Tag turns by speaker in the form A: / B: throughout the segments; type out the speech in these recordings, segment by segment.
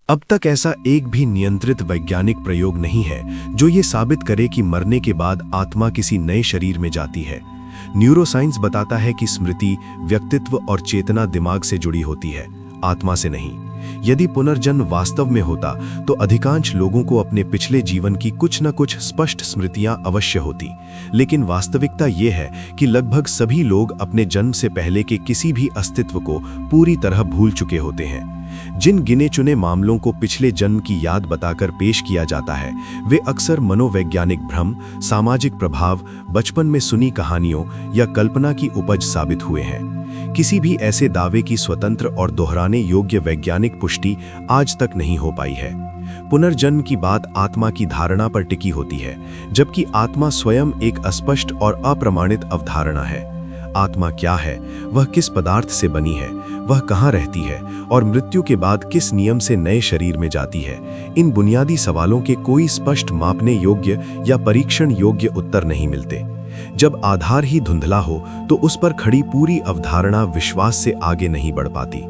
A: अब तक ऐसा एक भी नियंत्रित वैज्ञानिक प्रयोग नहीं है जो ये साबित करे कि मरने के बाद आत्मा किसी नए शरीर में जाती है। न्यूरोसाइंस बताता है कि स्मृति, व्यक्तित्व और चेतना दिमाग से जुड़ी होती है, आत्मा से नहीं। यदि पुनर्जन्म वास्तव में होता तो अधिकांश लोगों को अपने पिछले जीवन की कुछ न कुछ स्पष्ट स्मृतियां अवश्य होती, लेकिन वास्तविकता ये है कि लगभग सभी लोग अपने जन्म से पहले के किसी भी अस्तित्व को पूरी तरह भूल चुके होते हैं। जिन गिने चुने मामलों को पिछले जन्म की याद बताकर पेश किया जाता है, वे अक्सर मनोवैज्ञानिक भ्रम, सामाजिक प्रभाव, बचपन में सुनी कहानियों या कल्पना की उपज साबित हुए हैं। किसी भी ऐसे दावे की स्वतंत्र और दोहराने योग्य वैज्ञानिक पुष्टि आज तक नहीं हो पाई है। पुनर्जन्म की बात आत्मा की धारणा पर टिकी होती है, जबकि आत्मा स्वयं एक अस्पष्ट और अप्रमाणित अवधारणा है। आत्मा क्या है, वह किस पदार्थ से बनी है, वह कहाँ रहती है और मृत्यु के बाद किस नियम से नए शरीर में जाती है, इन बुनियादी सवालों के कोई स्पष्ट मापने योग्य या परीक्षण योग्य उत्तर नहीं मिलते। जब आधार ही धुंधला हो तो उस पर खड़ी पूरी अवधारणा विश्वास से आगे नहीं बढ़ पाती।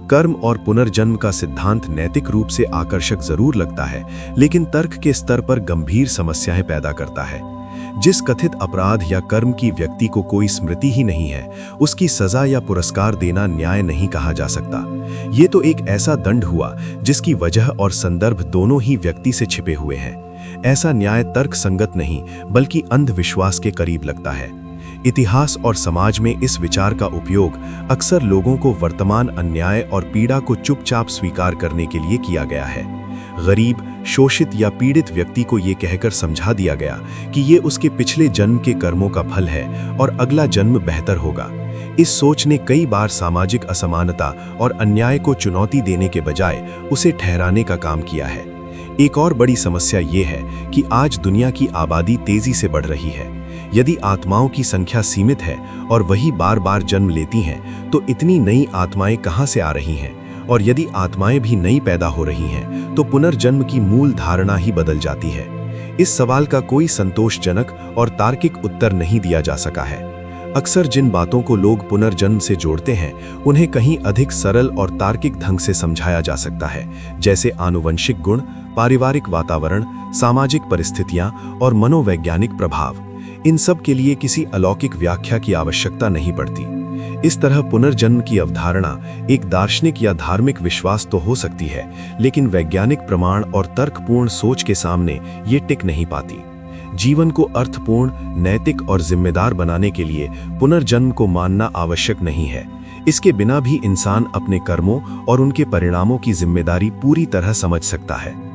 A: कर्म और पुनर्जन्म का सिद्धांत नैतिक रूप से आकर्षक जरूर लगता है, लेकिन तर्क के स्तर पर गंभीर समस्याएं पैदा करता है। जिस कथित अपराध या कर्म की व्यक्ति को कोई स्मृति ही नहीं है, उसकी सजा या पुरस्कार देना न्याय नहीं कहा जा सकता। ये तो एक ऐसा दंड हुआ जिसकी वजह और संदर्भ दोनों ही व्यक्ति से छिपे हुए हैं। ऐसा न्याय तर्क संगत नहीं बल्कि अंधविश्वास के करीब लगता है। इतिहास और समाज में इस विचार का उपयोग अक्सर लोगों को वर्तमान अन्याय और पीड़ा को चुपचाप स्वीकार करने के लिए किया गया है। गरीब, शोषित या पीड़ित व्यक्ति को ये कहकर समझा दिया गया कि ये उसके पिछले जन्म के कर्मों का फल है और अगला जन्म बेहतर होगा। इस सोच ने कई बार सामाजिक असमानता और अन्याय को चुनौती देने के बजाय उसे ठहराने का काम किया है। एक और बड़ी समस्या ये है कि आज दुनिया की आबादी तेजी से बढ़ रही है। यदि आत्माओं की संख्या सीमित है और वही बार बार जन्म लेती हैं, तो इतनी नई आत्माएं कहां से आ रही हैं? और यदि आत्माएं भी नई पैदा हो रही हैं, तो पुनर्जन्म की मूल धारणा ही बदल जाती है। इस सवाल का कोई संतोषजनक और तार्किक उत्तर नहीं दिया जा सका है। अक्सर जिन बातों को लोग पुनर्जन्म से जोड़ते हैं, उन्हें कहीं अधिक सरल और तार्किक ढंग से समझाया जा सकता है, जैसे आनुवंशिक गुण, पारिवारिक वातावरण, सामाजिक परिस्थितियां और मनोवैज्ञानिक प्रभाव। इन सब के लिए किसी अलौकिक व्याख्या की आवश्यकता नहीं पड़ती। इस तरह पुनर्जन्म की अवधारणा एक दार्शनिक या धार्मिक विश्वास तो हो सकती है, लेकिन वैज्ञानिक प्रमाण और तर्कपूर्ण सोच के सामने ये टिक नहीं पाती। जीवन को अर्थपूर्ण, नैतिक और जिम्मेदार बनाने के लिए पुनर्जन्म को मानना आवश्यक नहीं है। इसके बिना भी इंसान अपने कर्मों और उनके परिणामों की जिम्मेदारी पूरी तरह समझ सकता है।